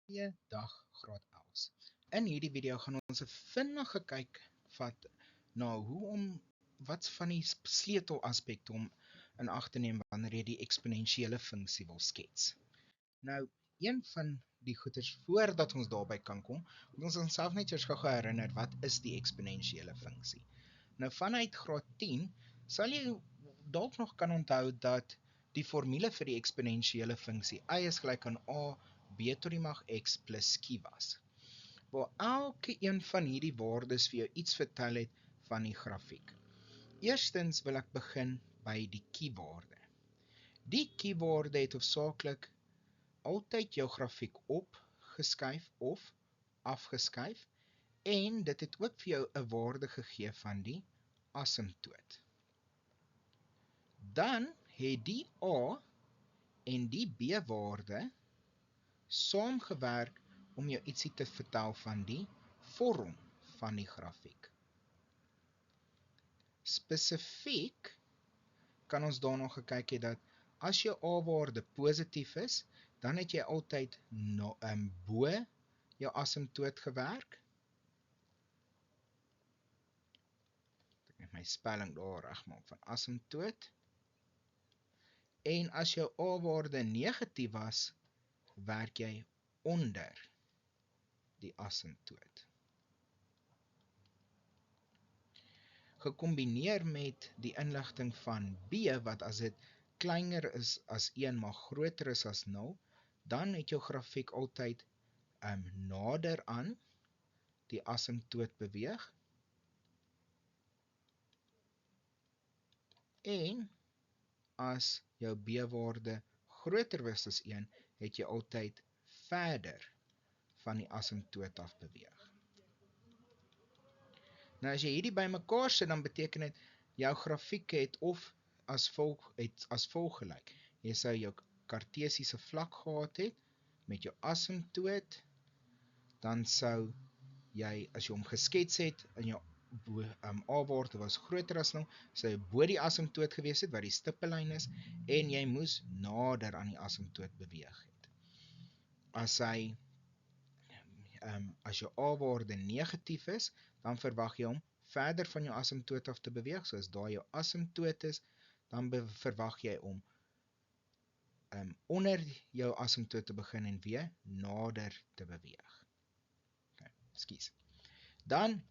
Goeiedag graad 11's. In hierdie video gaan ons 'n vinnige kyk vat na wat van die sleutelaspekte om in ag te neem wanneer jy die eksponensiële funksie wil skets. Nou, een van die goeters voordat ons daarby kan kom, moet ons onsself net eers gou herinner wat is die eksponensiële funksie. Nou vanuit graad 10 sal jy dalk nog kan onthou dat die formule vir die eksponensiële funksie y is gelyk aan a b tot die mag x plus q was, waar elke een van hierdie waardes vir jou iets vertel het van die grafiek. Eerstens wil ek begin by die q-waarde. Die q-waarde het hoofsaaklik altyd jou grafiek opgeskuif of afgeskuif, en dit het ook vir jou 'n waarde gegee van die asymptoot. Dan het die a en die b-waarde saamgewerk om jou ietsie te vertel van die vorm van die grafiek. Spesifiek kan ons daarna gekyk het dat as jou a-waarde positief is, dan het jy altyd bo jou asymptoot gewerk. Ek net my spelling daar regmaak van asymptoot. En as jou a-waarde negatief was, werk jy onder die asymptoot. Gekombineer met die inligting van b, wat as dit kleiner is as 1 maar groter is as 0, dan het jou grafiek altyd nader aan die asymptoot beweeg. En as jou b-waarde groter was as 1, het jy altyd verder van die asymptoot af beweeg. Nou as jy hierdie bymekaar sit, dan beteken dit jou grafiek het of as volg gelyk. Jy sou jou kartesiese vlak gehad het met jou asymptoot, dan sou jy, as jy hom geskets het en jou a-waarde was groter as 0, sou jy bo die asymptoot gewees het, wat die stippellyn is, en jy moes nader aan die asymptoot beweeg het. As jou a-waarde negatief is, dan verwag jy hom verder van jou asymptoot af te beweeg. So as daar jou asymptoot is, dan verwag jy om onder jou asymptoot te begin en weer nader te beweeg. Ekskuus. Dan,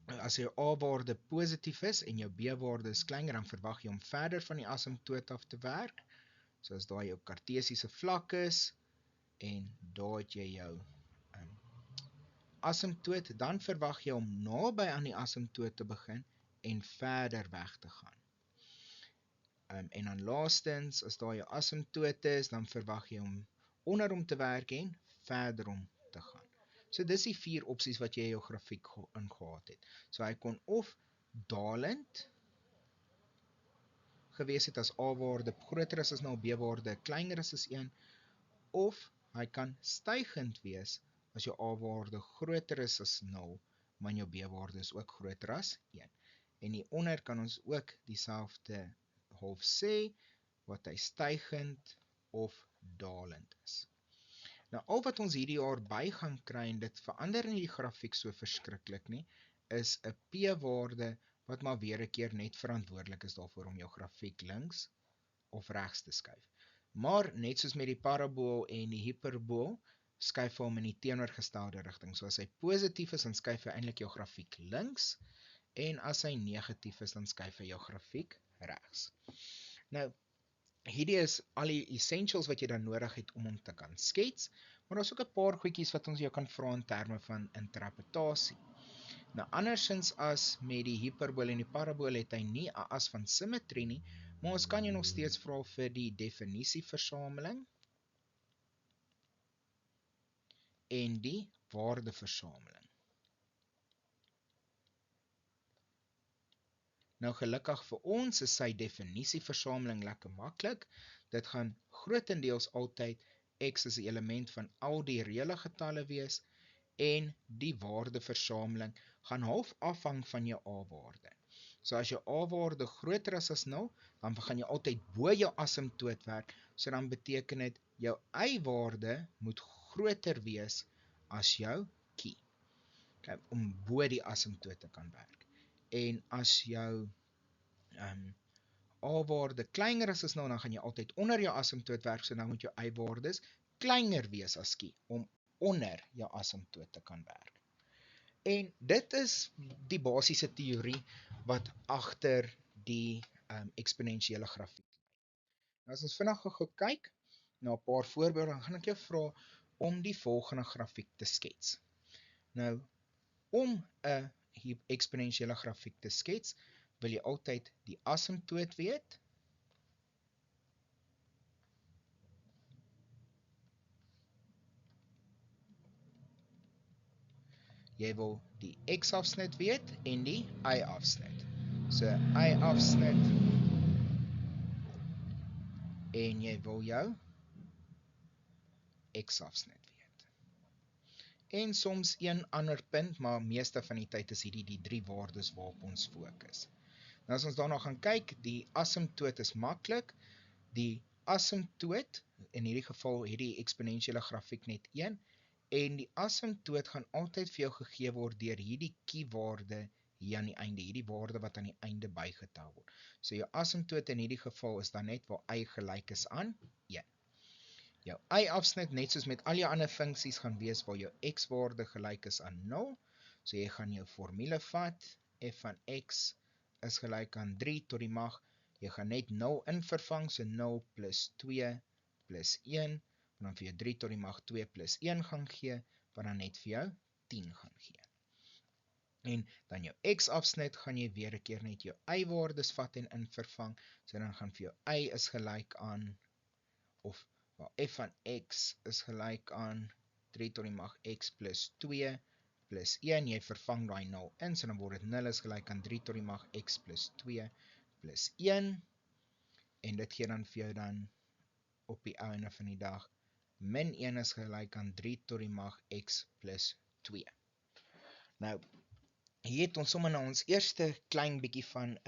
as jou a-waarde positief is en jou b-waarde is kleiner, dan verwag jy om verder van die asymptoot af te werk. So as daar jou kartesiese vlak is, en daar het jy jou asymptoot, dan verwag jy om naby aan die asymptoot te begin en verder weg te gaan. En dan laastens, as daar jou asymptoot is, dan verwag jy om onder hom te werk en verder om te gaan. So dis die 4 opsies wat jy jou grafiek ingehad het. So hy kon of dalend gewees het as a-waarde groter is as 0, b-waarde kleiner is as 1, of hy kan stygend wees as jou a-waarde groter is as 0, maar jou b-waarde is ook groter as 1. En hieronder kan ons ook dieselfde half sê, wat hy stygend of dalend is. Nou, al wat ons hierdie jaar by gaan kry, en dit verander nie die grafiek so verskriklik nie, is 'n p-waarde, wat maar weer 'n keer net verantwoordelik is daarvoor om jou grafiek links of regs te skuif. Maar, net soos met die parabool en die hiperbool, skuif hom in die teenoorgestelde rigting. So as hy positief is, dan skuif hy eintlik jou grafiek links, en as hy negatief is, dan skuif hy jou grafiek regs. Nou, hierdie is al die essentials wat jy dan nodig het om hom te kan skets, maar daar is ook 'n paar goedjies wat ons jou kan vra in terme van interpretasie. Nou, andersins as met die hiperbool en die parabool het hy nie 'n as van simmetrie nie, maar ons kan jy nog steeds vra vir die definisieversameling en die waardeversameling. Nou gelukkig vir ons is sy definisieversameling lekker maklik. Dit gaan grootendeels altyd x as 'n element van al die reële getalle wees, en die waardeversameling gaan half afhang van jou a-waarde. So as jou a-waarde groter is as 0, dan gaan jy altyd bo jou asymptoot werk, so dan beteken dit jou y-waarde moet groter wees as jou key. Okay, om bo die asymptoot te kan werk. En as jou A-waarde kleiner is as nou, dan gaan jy altyd onder jou asymptoot werk, so nou moet jou Y-waardes kleiner wees as key, om onder jou asymptoot te kan werk. En dit is die basiese teorie wat agter die eksponensiële grafiek. Nou as ons vinnig gou kyk na 'n paar voorbeelde, dan gaan ek jou vra om die volgende grafiek te skets. Nou, om 'n eksponensiële grafiek te skets, wil jy altyd die asymptoot weet. Jy wil die x-afsnit weet en die y-afsnit. So y-afsnit en jy wil jou x-afsnit weet. En soms een ander punt, maar meeste van die tyd is hierdie die 3 waardes waarop ons fokus. Nou as ons daarna gaan kyk, die asymptoot is maklik. Die asymptoot, in hierdie geval het die eksponensiële grafiek net 1, en die asymptoot gaan altyd vir jou gegee word deur hierdie key-waarde hier aan die einde, hierdie waarde wat aan die einde bygetel word. So jou asymptoot in hierdie geval is dan net waar y gelyk is aan 1. Jou y-afsnit, net soos met al jou ander funksies, gaan wees waar jou x-waarde gelyk is aan 0. So jy gaan jou formule vat, f van x is gelyk aan 3 tot die mag, jy gaan net 0 in vervang, so 0 plus 2 plus 1, en dan vir jou 3 tot die mag 2 plus 1 gaan gee, wat dan net vir jou 10 gaan gee. En dan jou x-afsnit gaan jy weer 'n keer net jou y-waardes vat en in vervang, so dan gaan vir jou y is gelyk aan, of f van x is gelyk aan 3 tot die mag x plus 2 plus 1, jy vervang daai 0 in, so dan word dit 0 is gelyk aan 3 tot die mag x plus 2 plus 1, en dit gee dan vir jou dan op die einde van die dag, min 1 is gelyk aan 3 tot die mag x plus 2. Nou, hier het ons sommer na ons eerste klein bietjie van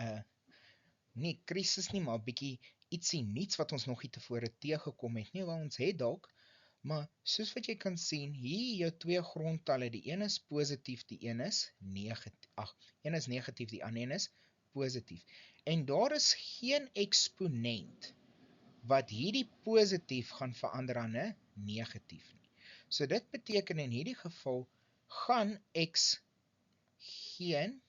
nie krisis nie, maar bietjie ietsie niets wat ons nog nie tevore teëgekom het nie, want ons het dalk, maar soos wat jy kan sien, hier jou 2 grondtalle, die een is positief, die een is negatief. Een is negatief, die ander een is positief. En daar is geen eksponent wat hierdie positief gaan verander aan 'n negatief nie. So dit beteken in hierdie geval gaan x geen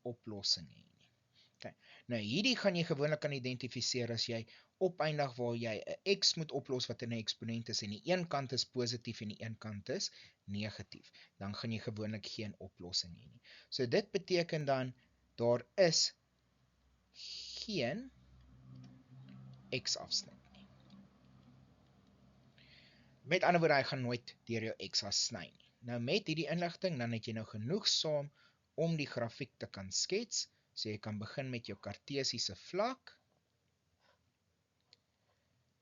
oplossing hê nie. Okay. Nou hierdie gaan jy gewoonlik kan identifiseer as jy opeindig waar jy 'n x moet oplos wat in 'n eksponent is en die een kant is positief en die een kant is negatief. Dan gaan jy gewoonlik geen oplossing hê nie. So dit beteken dan daar is geen x-afsnit nie. Met ander woorde, hy gaan nooit deur jou x-as sny nie. Nou met hierdie inligting, dan het jy nou genoegsaam om die grafiek te kan skets. So jy kan begin met jou kartesiese vlak.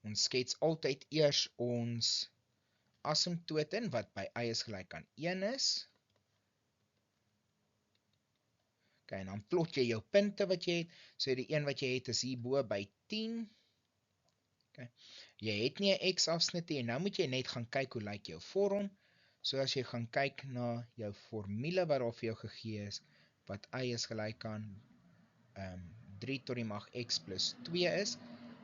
Ons skets altyd eers ons asymptoot in, wat by y is gelyk aan 1 is. Okay, en dan plot jy jou punte wat jy het. So die een wat jy het is hierbo by 10. Okay. Jy het nie 'n x-afsnit nie, en nou moet jy net gaan kyk hoe lyk jou vorm. So as jy gaan kyk na jou formule wat daar vir jou gegee is, wat y is gelyk aan 3 tot die mag x plus 2 is,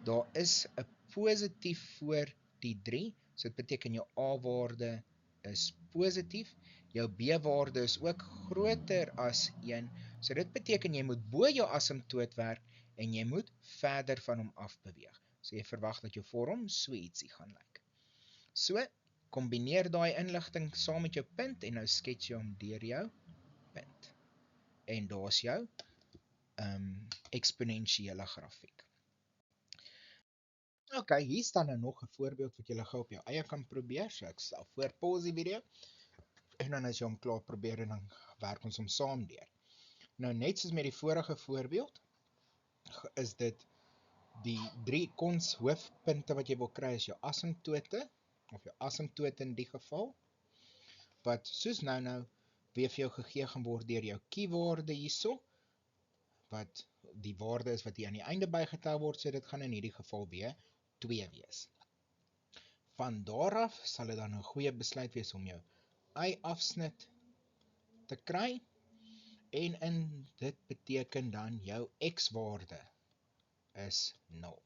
daar is 'n positief voor die 3, so dit beteken jou a-waarde is positief, jou b-waarde is ook groter as 1, so dit beteken jy moet bo jou asymptoot werk, en jy moet verder van hom af beweeg. So jy verwag dat jou vorm so ietsie gaan lyk. So, kombineer daai inligting saam met jou punt, en nou skets jy hom deur jou punt. En daar's jou eksponensiële grafiek. Ok, hier staan nou nog 'n voorbeeld wat jy gou op jou eie kan probeer, so ek sal voorpause die video, en dan as jy hom klaar probeer, en dan werk ons hom saam deur. Nou net soos met die vorige voorbeeld, is dit die 3 hoofpunte wat jy wil kry is jou asymptote, of jou asymptote in die geval, wat soos nou weer vir jou gegee gaan word deur jou key-waarde hierso, wat die waarde is wat hier aan die einde bygetel word, so dit gaan in hierdie geval weer 2 wees. Van daar af sal dit dan 'n goeie besluit wees om jou y-afsnit te kry, en dit beteken dan jou x-waarde is 0.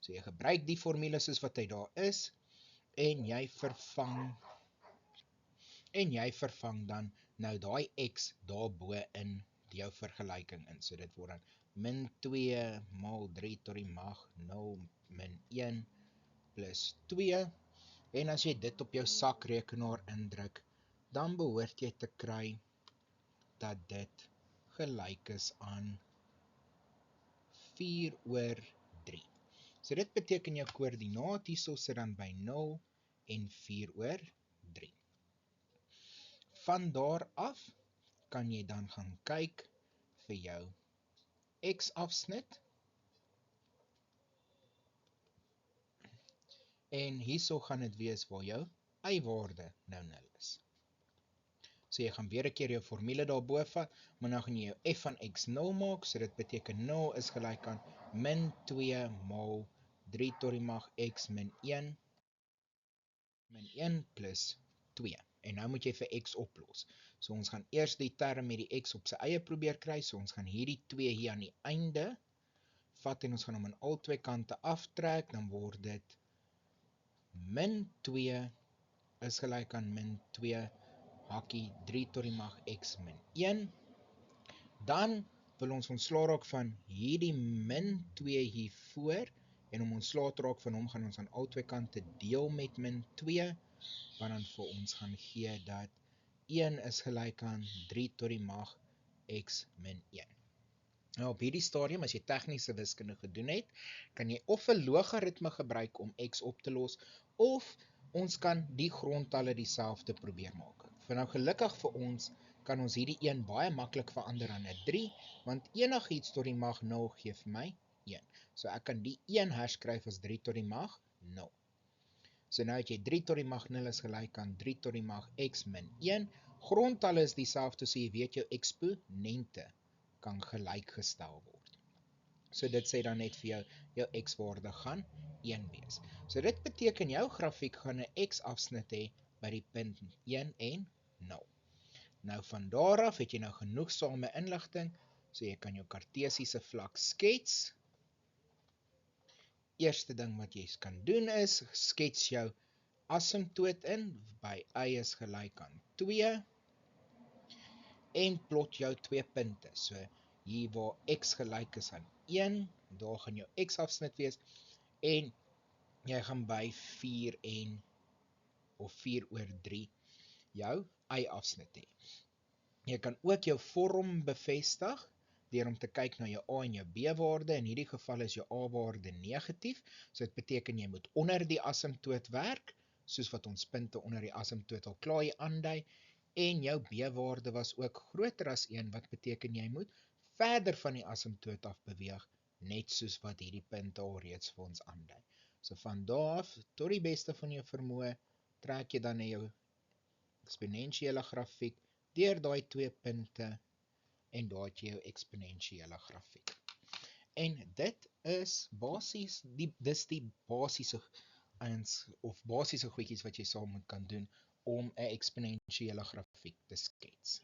So jy gebruik die formule soos wat hy daar is, en jy vervang dan nou daai x daarbo in jou vergelyking in. So dit word dan min 2 maal 3 tot die mag 0 min 1 plus 2, en as jy dit op jou sakrekenaar indruk, dan behoort jy te kry dat dit gelyk is aan 4/3. So dit beteken jou koördinaat hierso sit dan by 0 en 4/3. Van daar af kan jy dan gaan kyk vir jou x-afsnit, en hierso gaan dit wees waar jou y-waarde nou 0 is. So jy gaan weer 'n keer jou formule daarbo vat, maar nou gaan jy jou f van x 0 maak, so dit beteken 0 is gelyk aan min 2 maal 3 tot die mag x min 1 plus 2. En nou moet jy vir x oplos. So ons gaan eers die term met die x op sy eie probeer kry, so ons gaan hierdie 2 hier aan die einde vat en ons gaan hom aan al twee kante aftrek, dan word dit min 2 is gelyk aan min 2 hakkie 3 tot die mag x min 1. Dan wil ons ontslaa raak van hierdie min 2 hiervoor, en om ontslaa te raak van hom gaan ons aan al twee kante deel met min 2, wat dan vir ons gaan gee dat 1 is gelyk aan 3 tot die mag x min 1. Nou op hierdie stadium, as jy tegniese wiskunde gedoen het, kan jy of 'n logaritme gebruik om x op te los, of ons kan die grondtalle dieselfde probeer maak. Vir nou gelukkig vir ons, kan ons hierdie 1 baie maklik verander aan 'n 3, want enigiets tot die mag 0 gee vir my 1. So ek kan die 1 herskryf as 3 tot die mag 0. So nou het jy 3 tot die mag 0 is gelyk aan 3 tot die mag x min 1. Grondtalle is dieselfde, so jy weet jou eksponente kan gelyk gestel word. So dit sê dan net vir jou x-waarde gaan 1 wees. So dit beteken jou grafiek gaan 'n x-afsnit hê by die punt 1 en 0. Nou van daar af het jy nou genoegsame inligting, so jy kan jou kartesiese vlak skets. Eerste ding wat jy kan doen is, skets jou asymptoot in, by y is gelyk aan 2, en plot jou twee punte. So hier waar x gelyk is aan 1, daar gaan jou x-afsnit wees, en jy gaan by 4/3 jou y-afsnit hê. Jy kan ook jou vorm bevestig deur om te kyk na jou A en jou B-waarde. In hierdie geval is jou A-waarde negatief, so dit beteken jy moet onder die asymptoot werk, soos wat ons punte onder die asymptoot al klaar hier aandui, en jou B-waarde was ook groter as 1, wat beteken jy moet verder van die asymptoot af beweeg, net soos wat hierdie punte al reeds vir ons aandui. So van daar af, tot die beste van jou vermoë, trek jy dan na jou eksponensiële grafiek deur daai twee punte, en daar het jy jou eksponensiële grafiek. En dit is basies die basiese goedjies wat jy saam moet kan doen om 'n eksponensiële grafiek te skets.